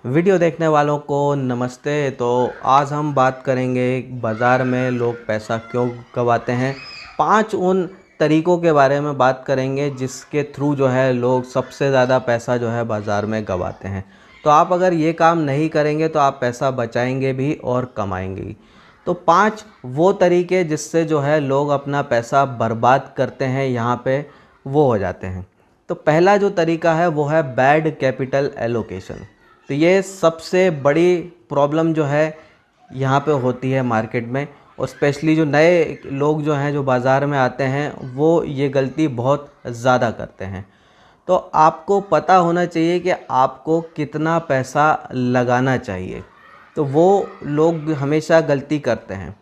Video देखने वालों को नमस्ते। तो आज हम बात करेंगे बाज़ार में लोग पैसा क्यों गंवाते हैं। 5 उन तरीक़ों के बारे में बात करेंगे जिसके थ्रू जो है लोग सबसे ज़्यादा पैसा जो है बाज़ार में गंवाते हैं। तो आप अगर ये काम नहीं करेंगे तो आप पैसा बचाएंगे भी और कमाएंगे भी। तो 5 वो तरीके जिससे जो है लोग अपना पैसा बर्बाद करते हैं, यहाँ पे वो हो जाते हैं। तो पहला जो तरीका है वो है बैड कैपिटल एलोकेशन। तो ये सबसे बड़ी प्रॉब्लम जो है यहाँ पे होती है मार्केट में, और स्पेशली जो नए लोग जो हैं जो बाज़ार में आते हैं वो ये गलती बहुत ज़्यादा करते हैं। तो आपको पता होना चाहिए कि आपको कितना पैसा लगाना चाहिए, तो वो लोग हमेशा गलती करते हैं।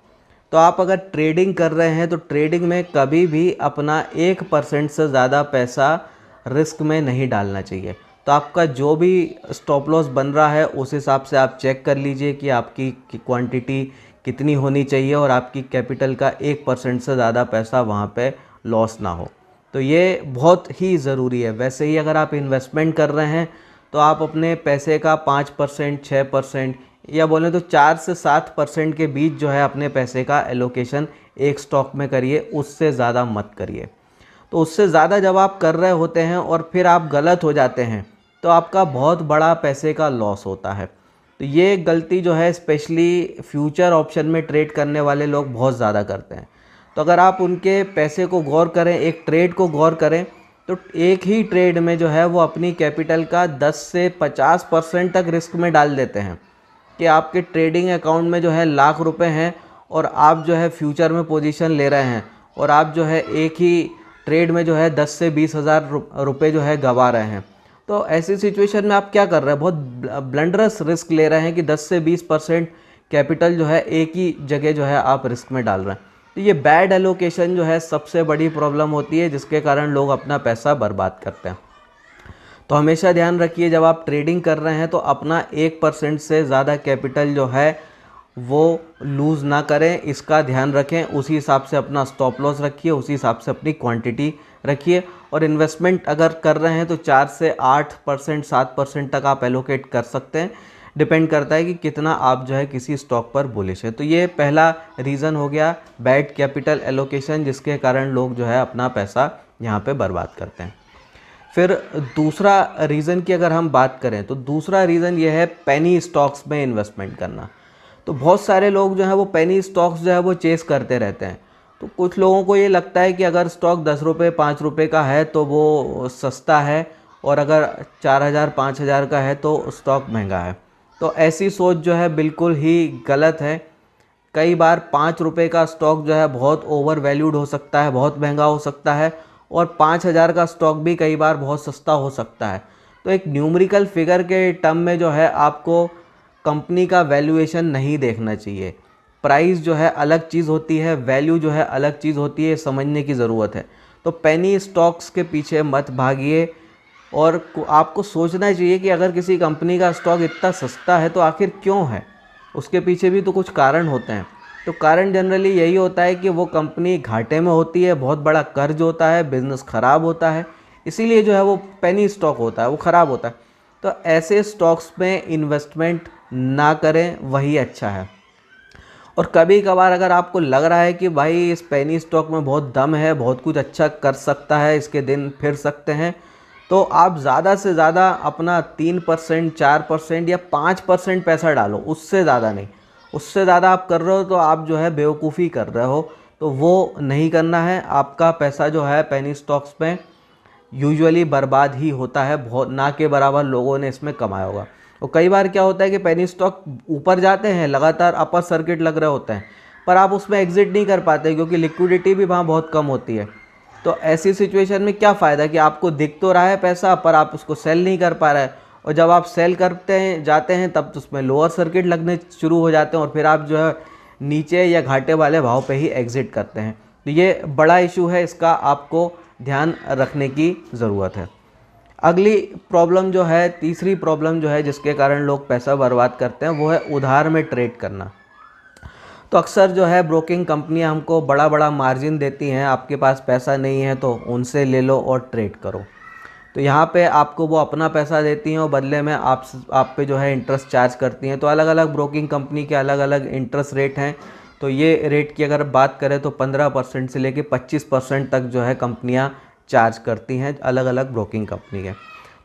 तो आप अगर ट्रेडिंग कर रहे हैं तो ट्रेडिंग में कभी भी अपना 1% से ज़्यादा पैसा रिस्क में नहीं डालना चाहिए। तो आपका जो भी स्टॉप लॉस बन रहा है उस हिसाब से आप चेक कर लीजिए कि आपकी क्वांटिटी कितनी होनी चाहिए और आपकी कैपिटल का 1% से ज़्यादा पैसा वहाँ पे लॉस ना हो। तो ये बहुत ही ज़रूरी है। वैसे ही अगर आप इन्वेस्टमेंट कर रहे हैं तो आप अपने पैसे का 5%, 6% या बोलें तो 4 से 7% के बीच जो है अपने पैसे का एलोकेशन एक स्टॉक में करिए, उससे ज़्यादा मत करिए। तो उससे ज़्यादा जब आप कर रहे होते हैं और फिर आप गलत हो जाते हैं तो आपका बहुत बड़ा पैसे का लॉस होता है। तो ये गलती जो है स्पेशली फ्यूचर ऑप्शन में ट्रेड करने वाले लोग बहुत ज़्यादा करते हैं। तो अगर आप उनके पैसे को गौर करें, एक ट्रेड को गौर करें, तो एक ही ट्रेड में जो है वो अपनी कैपिटल का 10 से 50% तक रिस्क में डाल देते हैं कि आपके ट्रेडिंग अकाउंट में जो है लाख रुपए हैं और आप जो है फ्यूचर में पोजीशन ले रहे हैं और आप जो है एक ही ट्रेड में जो है 10 से 20 हज़ार रुपये जो है गंवा रहे हैं। तो ऐसी सिचुएशन में आप क्या कर रहे हैं, बहुत ब्लंडरस रिस्क ले रहे हैं कि 10 से 20% कैपिटल जो है एक ही जगह जो है आप रिस्क में डाल रहे हैं। तो ये बैड एलोकेशन जो है सबसे बड़ी प्रॉब्लम होती है जिसके कारण लोग अपना पैसा बर्बाद करते हैं। तो हमेशा ध्यान रखिए जब आप ट्रेडिंग कर रहे हैं तो अपना 1% से ज़्यादा कैपिटल जो है वो लूज़ ना करें, इसका ध्यान रखें। उसी हिसाब से अपना स्टॉप लॉस रखिए, उसी हिसाब से अपनी क्वांटिटी रखिए। और इन्वेस्टमेंट अगर कर रहे हैं तो 4 से 8%, 7% तक आप एलोकेट कर सकते हैं। डिपेंड करता है कि कितना आप जो है किसी स्टॉक पर बुलिश है। तो ये पहला रीज़न हो गया बैड कैपिटल एलोकेशन, जिसके कारण लोग जो है अपना पैसा यहाँ पे बर्बाद करते हैं। फिर दूसरा रीज़न की अगर हम बात करें तो दूसरा रीज़न ये है पेनी स्टॉक्स में इन्वेस्टमेंट करना। तो बहुत सारे लोग जो है वो पेनी स्टॉक्स जो है वो चेस करते रहते हैं। तो कुछ लोगों को ये लगता है कि अगर स्टॉक 10 रुपये 5 रुपये का है तो वो सस्ता है, और अगर 4,000 5,000 का है तो स्टॉक महंगा है। तो ऐसी सोच जो है बिल्कुल ही गलत है। कई बार 5 रुपये का स्टॉक जो है बहुत ओवर वैल्यूड हो सकता है, बहुत महंगा हो सकता है, और 5,000 का स्टॉक भी कई बार बहुत सस्ता हो सकता है। तो एक न्यूमेरिकल फिगर के टर्म में जो है आपको कंपनी का वैल्यूएशन नहीं देखना चाहिए। प्राइस जो है अलग चीज़ होती है, वैल्यू जो है अलग चीज़ होती है, समझने की ज़रूरत है। तो पेनी स्टॉक्स के पीछे मत भागिए, और आपको सोचना चाहिए कि अगर किसी कंपनी का स्टॉक इतना सस्ता है तो आखिर क्यों है, उसके पीछे भी तो कुछ कारण होते हैं। तो कारण जनरली यही होता है कि वो कंपनी घाटे में होती है, बहुत बड़ा कर्ज होता है, बिज़नेस ख़राब होता है, इसीलिए जो है वो पेनी स्टॉक होता है, वो ख़राब होता है। तो ऐसे स्टॉक्स में इन्वेस्टमेंट ना करें, वही अच्छा है। और कभी कभार अगर आपको लग रहा है कि भाई इस पेनी स्टॉक में बहुत दम है, बहुत कुछ अच्छा कर सकता है, इसके दिन फिर सकते हैं, तो आप ज़्यादा से ज़्यादा अपना 3%, 4% या 5% पैसा डालो, उससे ज़्यादा नहीं। उससे ज़्यादा आप कर रहे हो तो आप जो है बेवकूफ़ी कर रहे हो, तो वो नहीं करना है। आपका पैसा जो है पेनी स्टॉक्स में यूजुअली बर्बाद ही होता है, बहुत ना के बराबर लोगों ने इसमें कमाया होगा। और कई बार क्या होता है कि पेनी स्टॉक ऊपर जाते हैं, लगातार अपर सर्किट लग रहे होते हैं, पर आप उसमें एग्जिट नहीं कर पाते क्योंकि लिक्विडिटी भी वहाँ बहुत कम होती है। तो ऐसी सिचुएशन में क्या फ़ायदा कि आपको दिख तो रहा है पैसा पर आप उसको सेल नहीं कर पा रहे हैं, और जब आप सेल करते हैं जाते हैं तब तो उसमें लोअर सर्किट लगने शुरू हो जाते हैं, और फिर आप जो है नीचे या घाटे वाले भाव पे ही एग्ज़िट करते हैं। तो ये बड़ा इशू है, इसका आपको ध्यान रखने की ज़रूरत है। अगली प्रॉब्लम जो है, तीसरी प्रॉब्लम जो है जिसके कारण लोग पैसा बर्बाद करते हैं, वो है उधार में ट्रेड करना। तो अक्सर जो है ब्रोकिंग कंपनियां हमको बड़ा बड़ा मार्जिन देती हैं, आपके पास पैसा नहीं है तो उनसे ले लो और ट्रेड करो। तो यहाँ पे आपको वो अपना पैसा देती हैं और बदले में आप पे जो है इंटरेस्ट चार्ज करती हैं। तो अलग अलग ब्रोकिंग कंपनी के अलग अलग इंटरेस्ट रेट हैं। तो ये रेट की अगर बात करें तो 15% से लेके 25% तक जो है कंपनियाँ चार्ज करती हैं, अलग अलग ब्रोकिंग कंपनी के।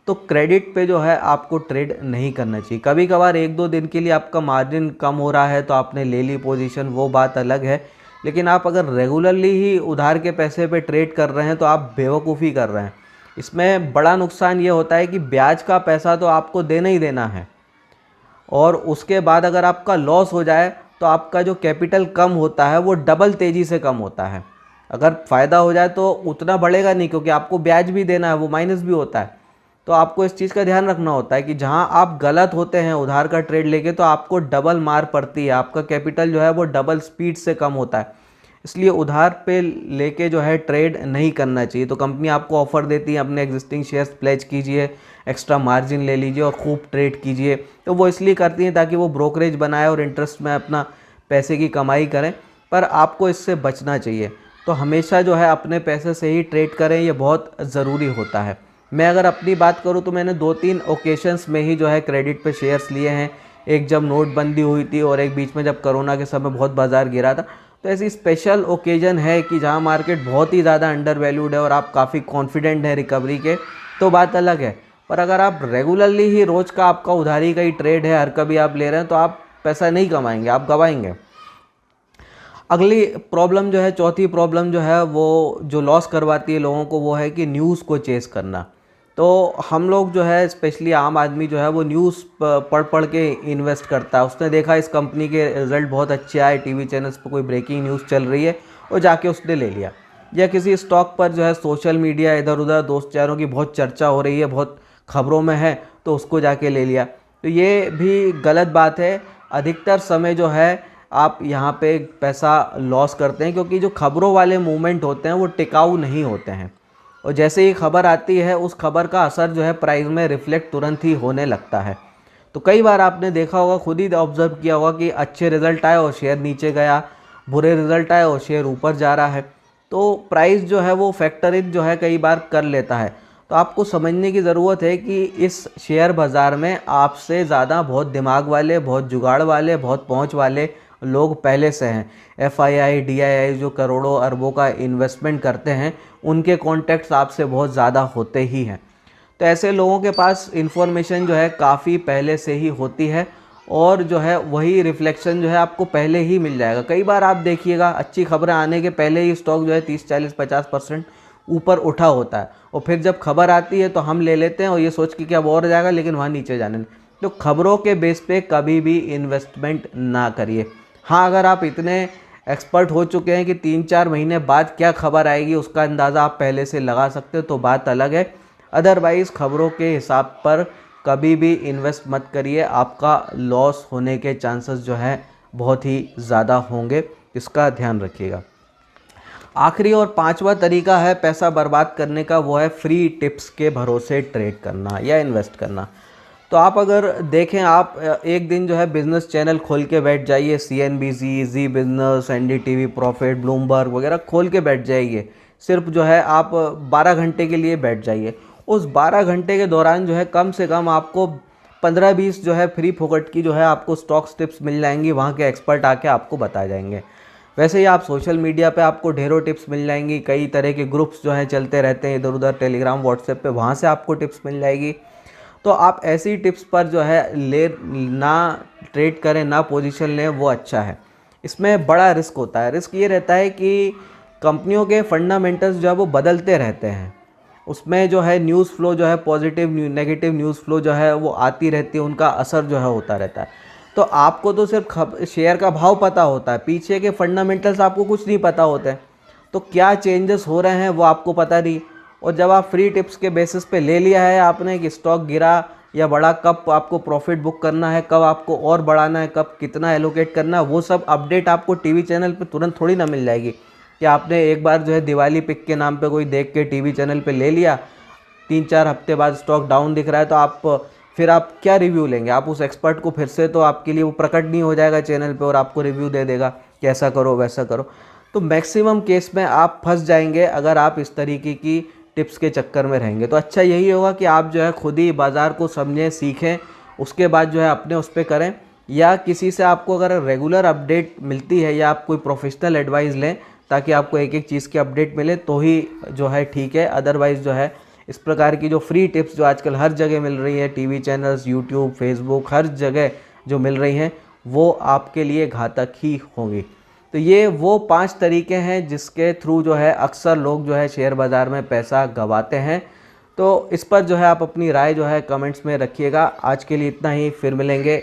तो क्रेडिट पे जो है आपको ट्रेड नहीं करना चाहिए। कभी कभार एक दो दिन के लिए आपका मार्जिन कम हो रहा है तो आपने ले ली पोजीशन, वो बात अलग है। लेकिन आप अगर रेगुलरली ही उधार के पैसे पे ट्रेड कर रहे हैं तो आप बेवकूफ़ी कर रहे हैं। इसमें बड़ा नुकसान ये होता है कि ब्याज का पैसा तो आपको देना ही देना है, और उसके बाद अगर आपका लॉस हो जाए तो आपका जो कैपिटल कम होता है वो डबल तेज़ी से कम होता है। अगर फ़ायदा हो जाए तो उतना बढ़ेगा नहीं, क्योंकि आपको ब्याज भी देना है, वो माइनस भी होता है। तो आपको इस चीज़ का ध्यान रखना होता है कि जहां आप गलत होते हैं उधार का ट्रेड लेके, तो आपको डबल मार पड़ती है, आपका कैपिटल जो है वो डबल स्पीड से कम होता है। इसलिए उधार पे लेके जो है ट्रेड नहीं करना चाहिए। तो कंपनी आपको ऑफ़र देती है अपने एग्जिस्टिंग शेयर्स प्लेज कीजिए, एक्स्ट्रा मार्जिन ले लीजिए और खूब ट्रेड कीजिए। तो वो इसलिए करती हैं ताकि वो ब्रोकरेज बनाए और इंटरेस्ट में अपना पैसे की कमाई करें, पर आपको इससे बचना चाहिए। तो हमेशा जो है अपने पैसे से ही ट्रेड करें, ये बहुत ज़रूरी होता है। मैं अगर अपनी बात करूं तो मैंने 2-3 ओकेशंस में ही जो है क्रेडिट पे शेयर्स लिए हैं। एक जब नोटबंदी हुई थी और एक बीच में जब कोरोना के समय बहुत बाज़ार गिरा था। तो ऐसी स्पेशल ओकेजन है कि जहां मार्केट बहुत ही ज़्यादा अंडर वैल्यूड है और आप काफ़ी कॉन्फिडेंट हैं रिकवरी के, तो बात अलग है। पर अगर आप रेगुलरली ही रोज़ का आपका उधारी का ही ट्रेड है, हर कभी आप ले रहे हैं, तो आप पैसा नहीं कमाएंगे, आप गवाएंगे। अगली प्रॉब्लम जो है, चौथी प्रॉब्लम जो है वो जो लॉस करवाती है लोगों को, वो है कि न्यूज़ को चेस करना। तो हम लोग जो है, स्पेशली आम आदमी जो है, वो न्यूज़ पढ़ पढ़ के इन्वेस्ट करता है। उसने देखा इस कंपनी के रिज़ल्ट बहुत अच्छे आए, टीवी चैनल्स पर कोई ब्रेकिंग न्यूज़ चल रही है और जाके उसने ले लिया। या किसी स्टॉक पर जो है सोशल मीडिया इधर उधर दोस्त यारों की बहुत चर्चा हो रही है, बहुत खबरों में है, तो उसको जाके ले लिया। तो ये भी गलत बात है। अधिकतर समय जो है आप यहाँ पे पैसा लॉस करते हैं, क्योंकि जो खबरों वाले मूवमेंट होते हैं वो टिकाऊ नहीं होते हैं, और जैसे ही खबर आती है उस खबर का असर जो है प्राइस में रिफ्लेक्ट तुरंत ही होने लगता है। तो कई बार आपने देखा होगा, खुद ही ऑब्जर्व किया होगा कि अच्छे रिजल्ट आए और शेयर नीचे गया, बुरे रिजल्ट आए और शेयर ऊपर जा रहा है। तो प्राइस जो है वो फैक्टरिंग जो है कई बार कर लेता है। तो आपको समझने की ज़रूरत है कि इस शेयर बाज़ार में आपसे ज़्यादा बहुत दिमाग वाले, बहुत जुगाड़ वाले, बहुत पहुंच वाले लोग पहले से हैं। FII DII जो करोड़ों अरबों का इन्वेस्टमेंट करते हैं, उनके कॉन्टैक्ट्स आपसे बहुत ज़्यादा होते ही हैं। तो ऐसे लोगों के पास इन्फॉर्मेशन जो है काफ़ी पहले से ही होती है, और जो है वही रिफ्लेक्शन जो है आपको पहले ही मिल जाएगा। कई बार आप देखिएगा, अच्छी खबरें आने के पहले ही स्टॉक जो है 30-40-50% ऊपर उठा होता है, और फिर जब खबर आती है तो हम ले लेते हैं और ये सोच के कि अब और जाएगा, लेकिन वहाँ नीचे जाने नहीं। तो खबरों के बेस पे कभी भी इन्वेस्टमेंट ना करिए। हाँ, अगर आप इतने एक्सपर्ट हो चुके हैं कि 3-4 महीने बाद क्या खबर आएगी उसका अंदाज़ा आप पहले से लगा सकते हो, तो बात अलग है। अदरवाइज़ खबरों के हिसाब पर कभी भी इन्वेस्ट मत करिए, आपका लॉस होने के चांसेस जो है बहुत ही ज़्यादा होंगे, इसका ध्यान रखिएगा। आखिरी और पांचवा तरीका है पैसा बर्बाद करने का, वो है फ्री टिप्स के भरोसे ट्रेड करना या इन्वेस्ट करना। तो आप अगर देखें, आप एक दिन जो है बिज़नेस चैनल खोल के बैठ जाइए, CNBC, जी बिज़नेस, NDTV प्रॉफिट, ब्लूमबर्ग वगैरह खोल के बैठ जाइए। सिर्फ जो है आप 12 घंटे के लिए बैठ जाइए। उस 12 घंटे के दौरान जो है कम से कम आपको 15-20 जो है फ्री फोकट की जो है आपको स्टॉक्स टिप्स मिल जाएंगी, वहाँ के एक्सपर्ट आके आपको बता जाएंगे। वैसे ही आप सोशल मीडिया पे आपको ढेरों टिप्स मिल जाएंगी, कई तरह के ग्रुप्स जो हैं चलते रहते हैं इधर उधर, टेलीग्राम, व्हाट्सएप पे, वहाँ से आपको टिप्स मिल जाएगी। तो आप ऐसी टिप्स पर जो है ना ट्रेड करें, ना पोजीशन लें, वो अच्छा है। इसमें बड़ा रिस्क होता है। रिस्क ये रहता है कि कंपनियों के फंडामेंटल्स जो है वो बदलते रहते हैं। उसमें जो है न्यूज़ फ्लो जो है, पॉजिटिव नेगेटिव न्यूज़ फ्लो जो है वो आती रहती है, उनका असर जो है होता रहता है। तो आपको तो सिर्फ शेयर का भाव पता होता है, पीछे के फंडामेंटल्स आपको कुछ नहीं पता होते हैं। तो क्या चेंजेस हो रहे हैं वो आपको पता नहीं। और जब आप फ्री टिप्स के बेसिस पे ले लिया है आपने कि स्टॉक गिरा या बढ़ा, कब आपको प्रॉफिट बुक करना है, कब आपको और बढ़ाना है, कब कितना एलोकेट करना है, वो सब अपडेट आपको टीवी चैनल पे तुरंत थोड़ी ना मिल जाएगी। कि आपने एक बार जो है दिवाली पिक के नाम पे कोई देख के टीवी चैनल पे ले लिया, 3-4 हफ्ते बाद स्टॉक डाउन दिख रहा है, तो फिर आप क्या रिव्यू लेंगे? आप उस एक्सपर्ट को फिर से, तो आपके लिए वो प्रकट नहीं हो जाएगा चैनल पे और आपको रिव्यू दे देगा कि ऐसा करो वैसा करो। तो मैक्सिमम केस में आप फंस जाएंगे अगर आप इस तरीके की टिप्स के चक्कर में रहेंगे। तो अच्छा यही होगा कि आप जो है खुद ही बाज़ार को समझें, सीखें, उसके बाद जो है अपने उस पे करें, या किसी से आपको अगर रेगुलर अपडेट मिलती है या आप कोई प्रोफेशनल एडवाइस लें ताकि आपको एक एक चीज़ की अपडेट मिले तो ही जो है ठीक है। अदरवाइज़ जो है इस प्रकार की जो फ्री टिप्स जो आजकल हर जगह मिल रही है, टीवी चैनल्स, यूट्यूब, फेसबुक, हर जगह जो मिल रही हैं, वो आपके लिए घातक ही होंगी। तो ये वो 5 तरीके हैं जिसके थ्रू जो है अक्सर लोग जो है शेयर बाज़ार में पैसा गंवाते हैं। तो इस पर जो है आप अपनी राय जो है कमेंट्स में रखिएगा। आज के लिए इतना ही, फिर मिलेंगे।